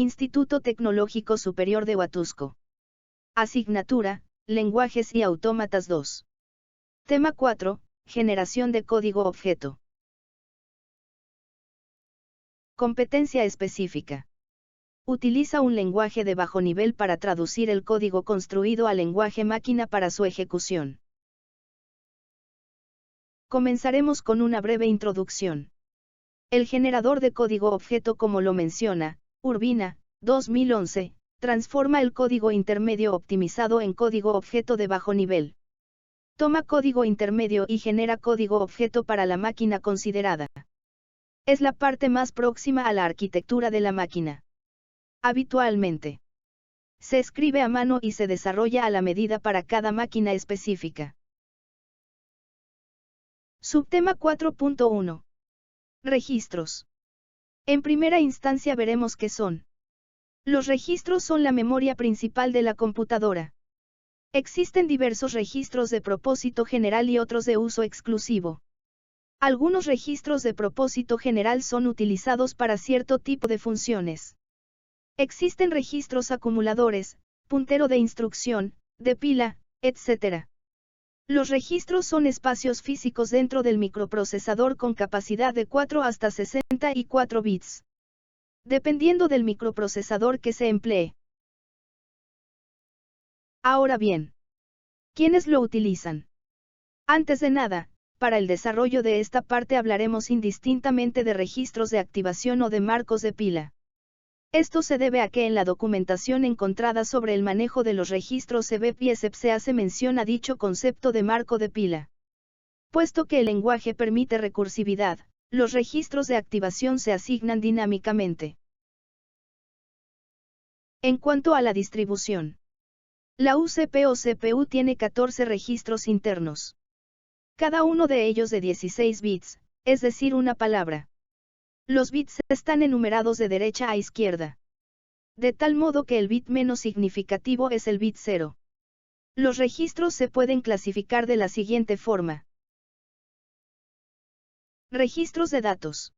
Instituto Tecnológico Superior de Huatusco. Asignatura, Lenguajes y Autómatas 2. Tema 4, Generación de código objeto. Competencia específica. Utiliza un lenguaje de bajo nivel para traducir el código construido al lenguaje máquina para su ejecución. Comenzaremos con una breve introducción. El generador de código objeto, como lo menciona Urbina, 2011, transforma el código intermedio optimizado en código objeto de bajo nivel. Toma código intermedio y genera código objeto para la máquina considerada. Es la parte más próxima a la arquitectura de la máquina. Habitualmente, se escribe a mano y se desarrolla a la medida para cada máquina específica. Subtema 4.1. Registros. En primera instancia veremos qué son. Los registros son la memoria principal de la computadora. Existen diversos registros de propósito general y otros de uso exclusivo. Algunos registros de propósito general son utilizados para cierto tipo de funciones. Existen registros acumuladores, puntero de instrucción, de pila, etc. Los registros son espacios físicos dentro del microprocesador con capacidad de 4 hasta 64 bits. Dependiendo del microprocesador que se emplee. Ahora bien, ¿quiénes lo utilizan? Antes de nada, para el desarrollo de esta parte hablaremos indistintamente de registros de activación o de marcos de pila. Esto se debe a que en la documentación encontrada sobre el manejo de los registros EBEP y ESEP se hace mención a dicho concepto de marco de pila. Puesto que el lenguaje permite recursividad, los registros de activación se asignan dinámicamente. En cuanto a la distribución, la UCP o CPU tiene 14 registros internos. Cada uno de ellos de 16 bits, es decir, una palabra. Los bits están enumerados de derecha a izquierda. De tal modo que el bit menos significativo es el bit 0. Los registros se pueden clasificar de la siguiente forma. Registros de datos.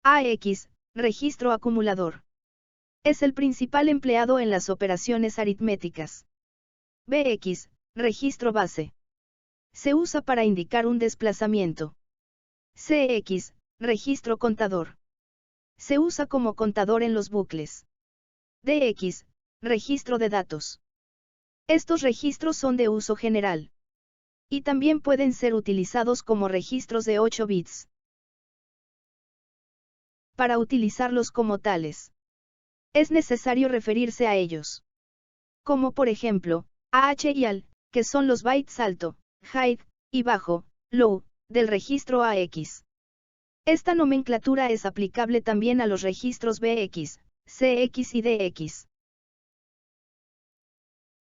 AX, registro acumulador. Es el principal empleado en las operaciones aritméticas. BX, registro base. Se usa para indicar un desplazamiento. CX, registro contador. Se usa como contador en los bucles. DX, registro de datos. Estos registros son de uso general. Y también pueden ser utilizados como registros de 8 bits. Para utilizarlos como tales, es necesario referirse a ellos. Como por ejemplo, AH y AL, que son los bytes alto, high, y bajo, low, del registro AX. Esta nomenclatura es aplicable también a los registros BX, CX y DX.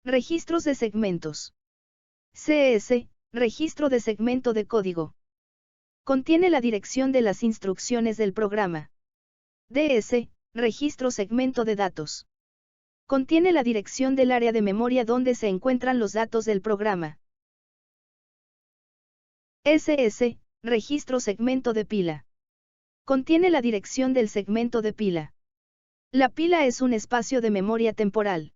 Registros de segmentos. CS, registro de segmento de código. Contiene la dirección de las instrucciones del programa. DS, registro segmento de datos. Contiene la dirección del área de memoria donde se encuentran los datos del programa. SS, registro segmento de pila. Contiene la dirección del segmento de pila. La pila es un espacio de memoria temporal,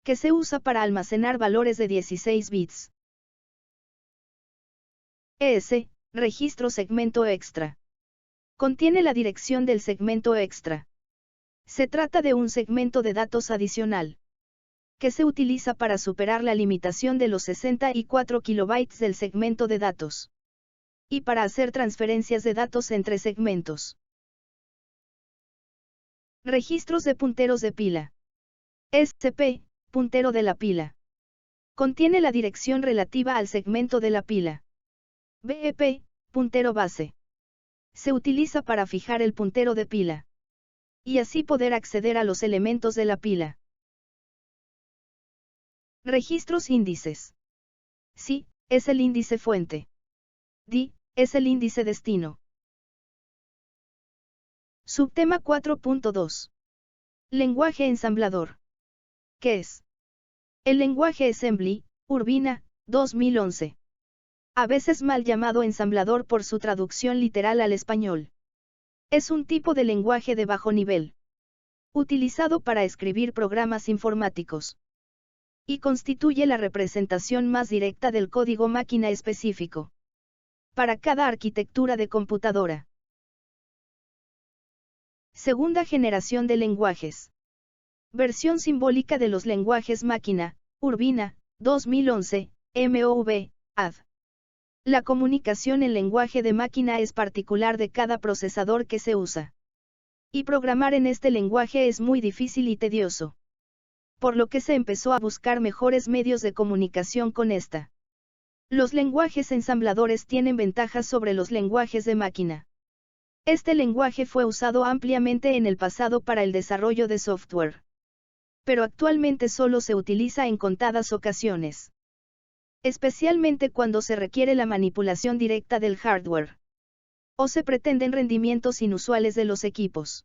que se usa para almacenar valores de 16 bits. ES, registro segmento extra. Contiene la dirección del segmento extra. Se trata de un segmento de datos adicional, que se utiliza para superar la limitación de los 64 kilobytes del segmento de datos. Y para hacer transferencias de datos entre segmentos. Registros de punteros de pila. SP, puntero de la pila. Contiene la dirección relativa al segmento de la pila. BEP, puntero base. Se utiliza para fijar el puntero de pila. Y así poder acceder a los elementos de la pila. Registros índices. Sí, es el índice fuente. DI, es el índice destino. Subtema 4.2. Lenguaje ensamblador. ¿Qué es? El lenguaje Assembly, Urbina, 2011. A veces mal llamado ensamblador por su traducción literal al español. Es un tipo de lenguaje de bajo nivel. utilizado para escribir programas informáticos. Y constituye la representación más directa del código máquina específico. Para cada arquitectura de computadora. Segunda generación de lenguajes. Versión simbólica de los lenguajes máquina, Urbina, 2011, MOV, AD. La comunicación en lenguaje de máquina es particular de cada procesador que se usa. Y programar en este lenguaje es muy difícil y tedioso. Por lo que se empezó a buscar mejores medios de comunicación con esta. Los lenguajes ensambladores tienen ventajas sobre los lenguajes de máquina. Este lenguaje fue usado ampliamente en el pasado para el desarrollo de software. Pero actualmente solo se utiliza en contadas ocasiones. Especialmente cuando se requiere la manipulación directa del hardware. O se pretenden rendimientos inusuales de los equipos.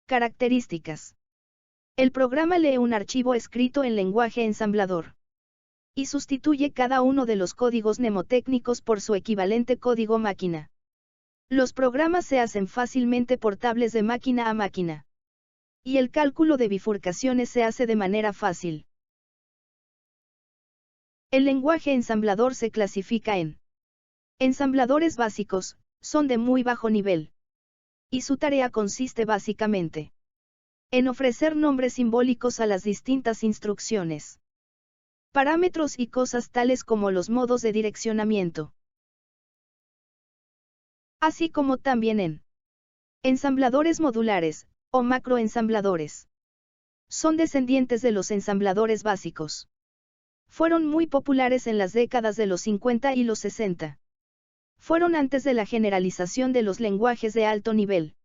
Características. El programa lee un archivo escrito en lenguaje ensamblador. Y sustituye cada uno de los códigos mnemotécnicos por su equivalente código máquina. Los programas se hacen fácilmente portables de máquina a máquina. Y el cálculo de bifurcaciones se hace de manera fácil. El lenguaje ensamblador se clasifica en ensambladores básicos, son de muy bajo nivel. Y su tarea consiste básicamente en ofrecer nombres simbólicos a las distintas instrucciones, parámetros y cosas tales como los modos de direccionamiento. Así como también en ensambladores modulares, o macroensambladores. Son descendientes de los ensambladores básicos. Fueron muy populares en las décadas de los 50 y los 60. Fueron antes de la generalización de los lenguajes de alto nivel.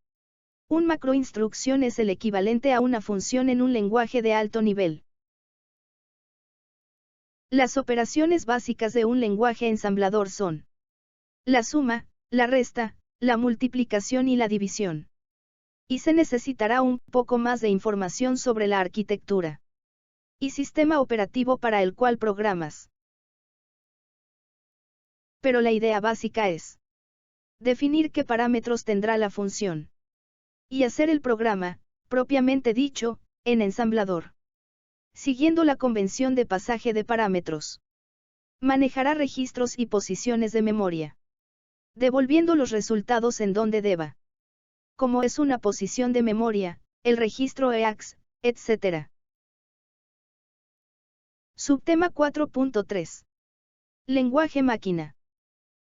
Un macroinstrucción es el equivalente a una función en un lenguaje de alto nivel. Las operaciones básicas de un lenguaje ensamblador son la suma, la resta, la multiplicación y la división. Y se necesitará un poco más de información sobre la arquitectura y sistema operativo para el cual programas. Pero la idea básica es definir qué parámetros tendrá la función. Y hacer el programa, propiamente dicho, en ensamblador. Siguiendo la convención de pasaje de parámetros. Manejará registros y posiciones de memoria. Devolviendo los resultados en donde deba. Como es una posición de memoria, el registro EAX, etc. Subtema 4.3. Lenguaje máquina.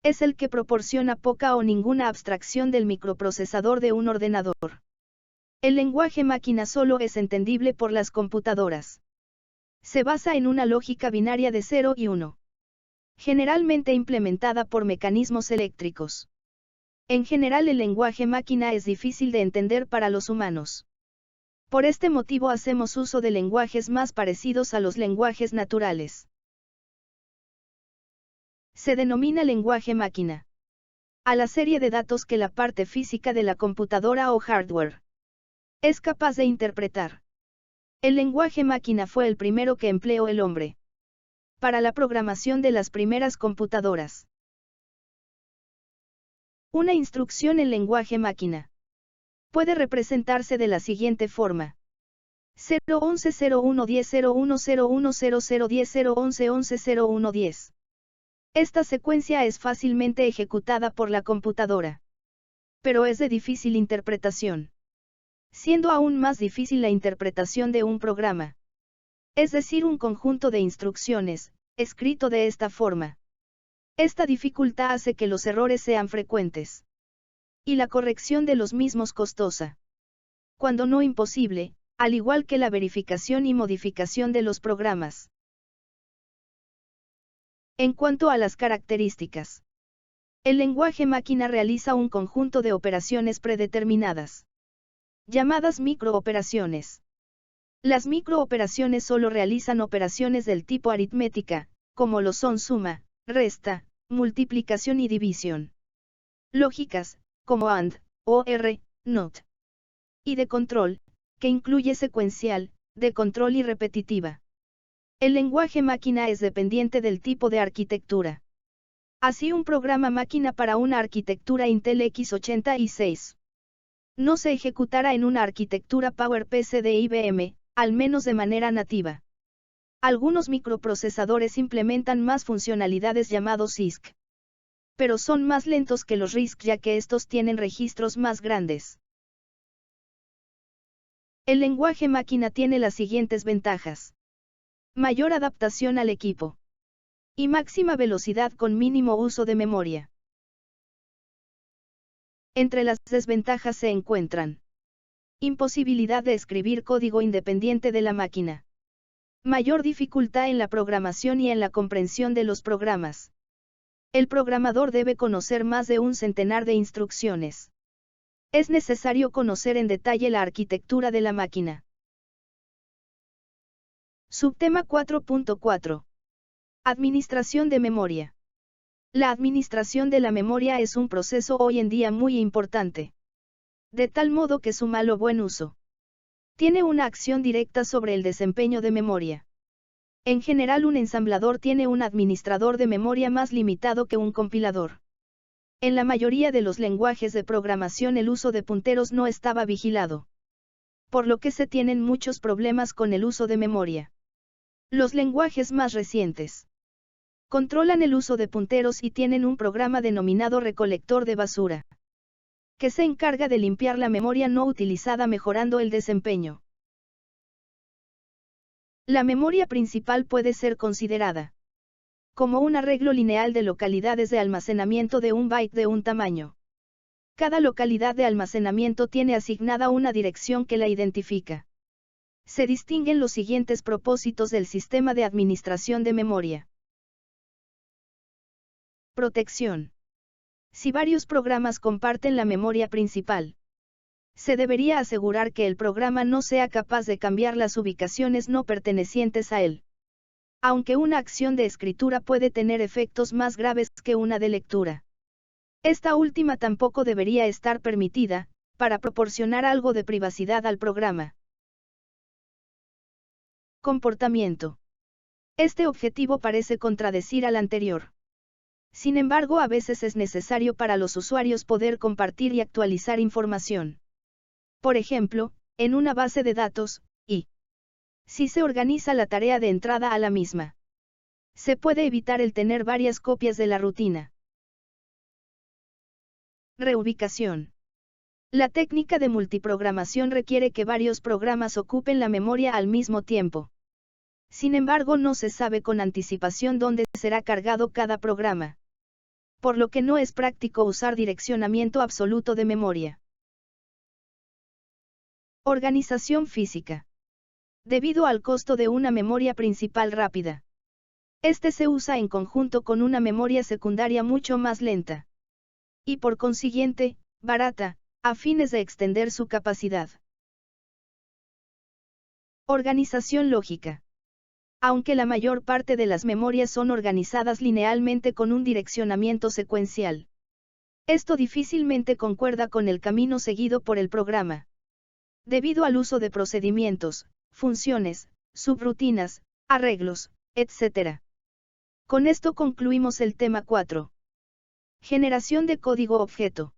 Es el que proporciona poca o ninguna abstracción del microprocesador de un ordenador. El lenguaje máquina solo es entendible por las computadoras. Se basa en una lógica binaria de 0 y 1. Generalmente implementada por mecanismos eléctricos. En general el lenguaje máquina es difícil de entender para los humanos. Por este motivo hacemos uso de lenguajes más parecidos a los lenguajes naturales. Se denomina lenguaje máquina a la serie de datos que la parte física de la computadora o hardware es capaz de interpretar. El lenguaje máquina fue el primero que empleó el hombre para la programación de las primeras computadoras. Una instrucción en lenguaje máquina puede representarse de la siguiente forma: 011 01 10 01 01 00 10 011 11 01 10. Esta secuencia es fácilmente ejecutada por la computadora. Pero es de difícil interpretación. Siendo aún más difícil la interpretación de un programa. Es decir, un conjunto de instrucciones, escrito de esta forma. Esta dificultad hace que los errores sean frecuentes. Y la corrección de los mismos costosa. Cuando no imposible, al igual que la verificación y modificación de los programas. En cuanto a las características. El lenguaje máquina realiza un conjunto de operaciones predeterminadas. Llamadas microoperaciones. Las microoperaciones solo realizan operaciones del tipo aritmética, como lo son suma, resta, multiplicación y división. Lógicas, como AND, OR, NOT. Y de control, que incluye secuencial, de control y repetitiva. El lenguaje máquina es dependiente del tipo de arquitectura. Así un programa máquina para una arquitectura Intel x86 no se ejecutará en una arquitectura PowerPC de IBM, al menos de manera nativa. Algunos microprocesadores implementan más funcionalidades llamados CISC. Pero son más lentos que los RISC ya que estos tienen registros más grandes. El lenguaje máquina tiene las siguientes ventajas. Mayor adaptación al equipo. Y máxima velocidad con mínimo uso de memoria. Entre las desventajas se encuentran: imposibilidad de escribir código independiente de la máquina. Mayor dificultad en la programación y en la comprensión de los programas. El programador debe conocer más de un centenar de instrucciones. Es necesario conocer en detalle la arquitectura de la máquina. Subtema 4.4. Administración de memoria. La administración de la memoria es un proceso hoy en día muy importante. De tal modo que su mal o buen uso tiene una acción directa sobre el desempeño de memoria. En general, un ensamblador tiene un administrador de memoria más limitado que un compilador. En la mayoría de los lenguajes de programación el uso de punteros no estaba vigilado, por lo que se tienen muchos problemas con el uso de memoria. Los lenguajes más recientes controlan el uso de punteros y tienen un programa denominado recolector de basura, que se encarga de limpiar la memoria no utilizada mejorando el desempeño. La memoria principal puede ser considerada como un arreglo lineal de localidades de almacenamiento de un byte de un tamaño. Cada localidad de almacenamiento tiene asignada una dirección que la identifica. Se distinguen los siguientes propósitos del sistema de administración de memoria. Protección. Si varios programas comparten la memoria principal, se debería asegurar que el programa no sea capaz de cambiar las ubicaciones no pertenecientes a él. Aunque una acción de escritura puede tener efectos más graves que una de lectura, esta última tampoco debería estar permitida, para proporcionar algo de privacidad al programa. Comportamiento. Este objetivo parece contradecir al anterior. Sin embargo, a veces es necesario para los usuarios poder compartir y actualizar información. Por ejemplo, en una base de datos, y si se organiza la tarea de entrada a la misma, se puede evitar el tener varias copias de la rutina. Reubicación. La técnica de multiprogramación requiere que varios programas ocupen la memoria al mismo tiempo. Sin embargo, no se sabe con anticipación dónde será cargado cada programa, por lo que no es práctico usar direccionamiento absoluto de memoria. Organización física. Debido al costo de una memoria principal rápida, este se usa en conjunto con una memoria secundaria mucho más lenta, y por consiguiente, barata, a fines de extender su capacidad. Organización lógica. Aunque la mayor parte de las memorias son organizadas linealmente con un direccionamiento secuencial, esto difícilmente concuerda con el camino seguido por el programa, debido al uso de procedimientos, funciones, subrutinas, arreglos, etc. Con esto concluimos el tema 4. Generación de código objeto.